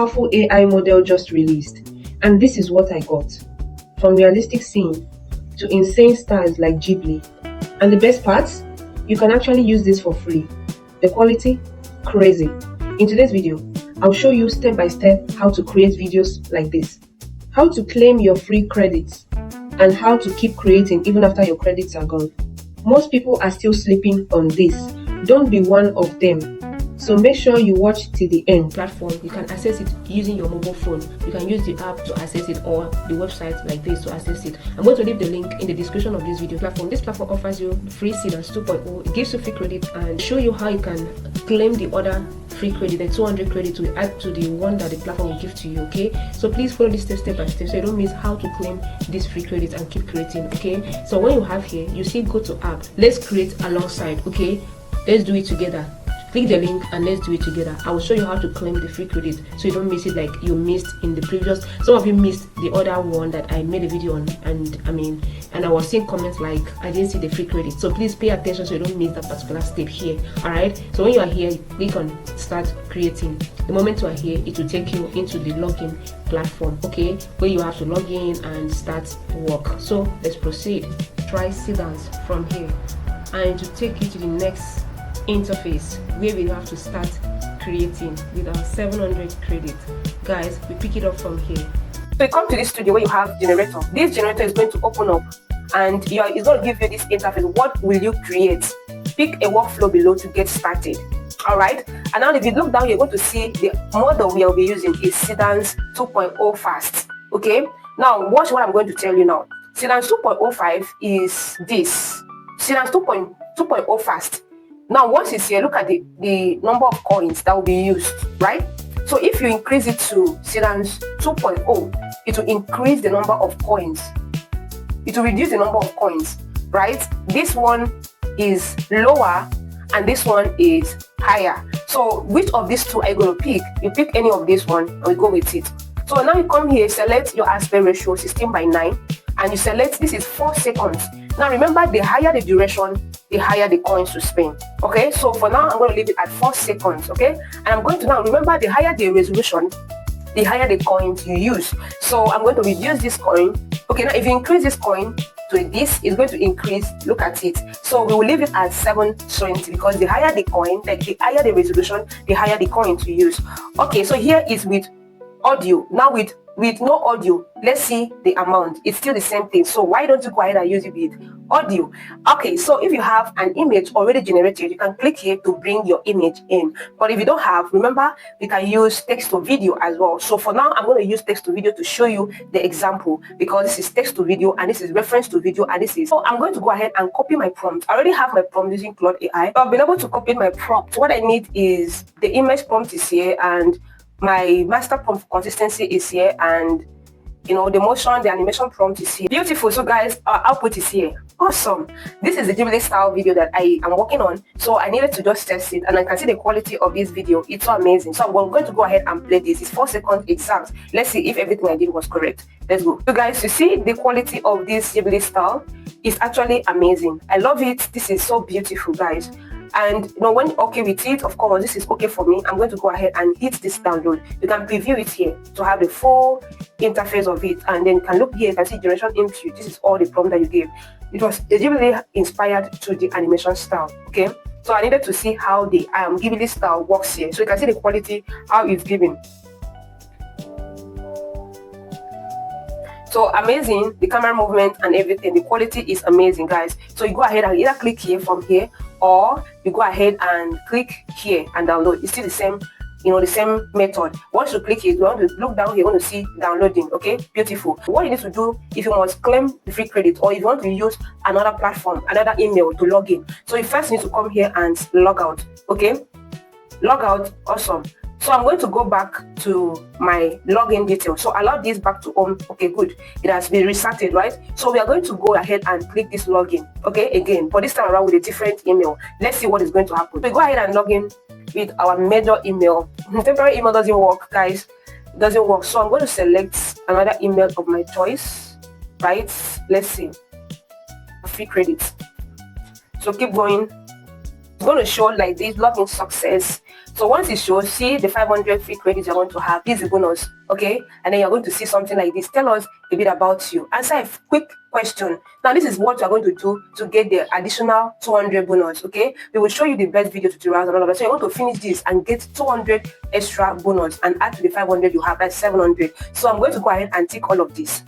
Powerful AI model just released, and this is what I got. From realistic scene to insane styles like Ghibli. And the best part, you can actually use this for free. The quality, crazy. In today's video, I'll show you step by step how to create videos like this, how to claim your free credits, and how to keep creating even after your credits are gone. Most people are still sleeping on this. Don't be one of them. So make sure you watch till the end. Platform, you can access it using your mobile phone. You can use the app to access it or the website like this to access it. I'm going to leave the link in the description of this video. This platform offers you free Seedance 2.0. It gives you free credit and show you how you can claim the other free credit, the 200 credit to add to the one that the platform will give to you. Okay, so please follow this step by step so you don't miss how to claim this free credit and keep creating. Okay, so when you have here, you see go to app. Let's create alongside. Okay, let's do it together. Click the link and let's do it together. I will show you how to claim the free credit so you don't miss it like you missed in the previous. Some of you missed the other one that I made a video on, and I was seeing comments like I didn't see the free credit. So please pay attention so you don't miss that particular step here. All right, so when you are here, click on start creating. The moment you are here, it will take you into the login platform, okay, where you have to log in and start work. So let's proceed. Try Seedance from here, and to take you to the next interface where we have to start creating with our 700 credit. Guys, we pick it up from here. So you come to this studio where you have generator. This generator is going to open up and it's going to give you this interface. What will you create? Pick a workflow below to get started. All right, and now if you look down, you're going to see the model we will be using is Seedance 2.0 fast. Okay, now watch what I'm going to tell you now. Seedance 2.05 is this Seedance 2.0 fast. Now, once it's here, look at the number of coins that will be used, right? So if you increase it to Seedance 2.0, it will increase the number of coins. It will reduce the number of coins, right? This one is lower and this one is higher. So which of these two are you going to pick? You pick any of this one and we go with it. So now you come here, select your aspect ratio 16:9, and you select this is 4 seconds. Now remember, the higher the duration, the higher the coins to spend. Okay, so for now I'm going to leave it at 4 seconds. Okay, and I'm going to now remember the higher the resolution, the higher the coins you use. So I'm going to reduce this coin. Okay, now if you increase this coin to this, it's going to increase. Look at it. So we will leave it at 720 because the higher the coin, like the higher the resolution, the higher the coin to use. Okay, so here is with audio. Now with no audio, let's see the amount. It's still the same thing. So why don't you go ahead and use it with audio? Okay, so if you have an image already generated, you can click here to bring your image in. But if you don't have, remember, you can use text to video as well. So for now, I'm going to use text to video to show you the example because this is text to video and this is reference to video and this is. So I'm going to go ahead and copy my prompt. I already have my prompt using Claude AI. So I've been able to copy my prompt. What I need is the image prompt is here and my master prompt consistency is here, and the motion, the animation prompt is here. Beautiful. So guys, our output is here. Awesome. This is the Ghibli style video that I am working on, so I needed to just test it and I can see the quality of this video. It's so amazing. So I'm going to go ahead and play this. It's 4 seconds exact. Let's see if everything I did was correct. Let's go. So guys, you see the quality of this Ghibli style is actually amazing. I love it. This is so beautiful, guys. And when you're okay with it, of course, this is okay for me. I'm going to go ahead and hit this download. You can preview it here to have the full interface of it. And then you can look here, you can see generation input. This is all the prompt that you gave. It was Ghibli inspired to the animation style. Okay, so I needed to see how the Ghibli style works here. So you can see the quality, how it's given. So amazing, the camera movement and everything, the quality is amazing, guys. So you go ahead and either click here from here, or you go ahead and click here and download. It's still the same, the same method. Once you click it, you want to look down here, you want to see downloading. Okay, beautiful. What you need to do if you must claim the free credit or if you want to use another platform, another email to log in. So you first need to come here and log out. Okay, log out. Awesome. So I'm going to go back to my login details. So allow this back to home. Okay, good. It has been restarted, right? So we are going to go ahead and click this login. Okay, again, but this time around with a different email. Let's see what is going to happen. So we go ahead and log in with our major email. Temporary email doesn't work, guys. It doesn't work. So I'm going to select another email of my choice, right? Let's see. Free credits. So keep going. It's going to show like this login success. So once it shows, see the 500 free credits you're going to have. This is the bonus, okay? And then you're going to see something like this. Tell us a bit about you. Answer a quick question. Now, this is what you're going to do to get the additional 200 bonus, okay? We will show you the best video tutorials and all of that. So you're going to finish this and get 200 extra bonus and add to the 500 you have. That's 700. So I'm going to go ahead and tick all of this.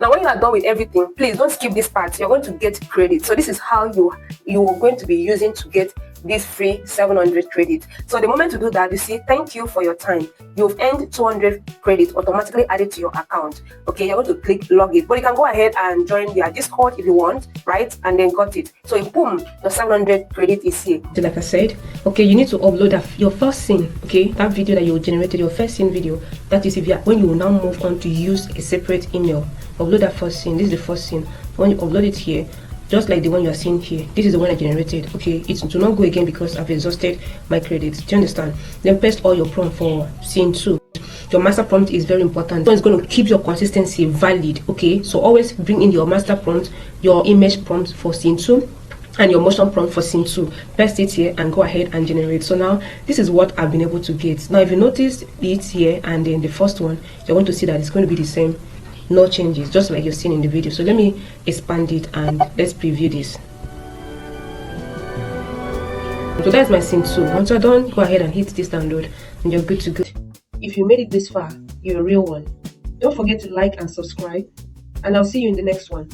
Now, when you are done with everything, please don't skip this part. You're going to get credit. So this is how you are going to be using to get this free 700 credit. So the moment you do that, you see, thank you for your time. You've earned 200 credit automatically added to your account. Okay, you're going to click login, but you can go ahead and join their Discord if you want, right? And then got it. So boom, the 700 credit is here. So like I said, okay, you need to upload your first scene, okay, that video that you generated, your first scene video. That is when you will now move on to use a separate email. Upload that first scene. This is the first scene. When you upload it here, just like the one you are seeing here, this is the one I generated. Okay, it do not go again because I've exhausted my credits. Do you understand? Then paste all your prompt for scene 2. Your master prompt is very important. So it's going to keep your consistency valid. Okay, so always bring in your master prompt, your image prompt for scene 2, and your motion prompt for scene 2. Paste it here and go ahead and generate. So now this is what I've been able to get. Now if you notice it here and then the first one, you're going to see that it's going to be the same. No changes, just like you're seeing in the video. So let me expand it and let's preview this. So that's my scene 2. Once you're done, go ahead and hit this download and you're good to go. If you made it this far, you're a real one. Don't forget to like and subscribe, and I'll see you in the next one.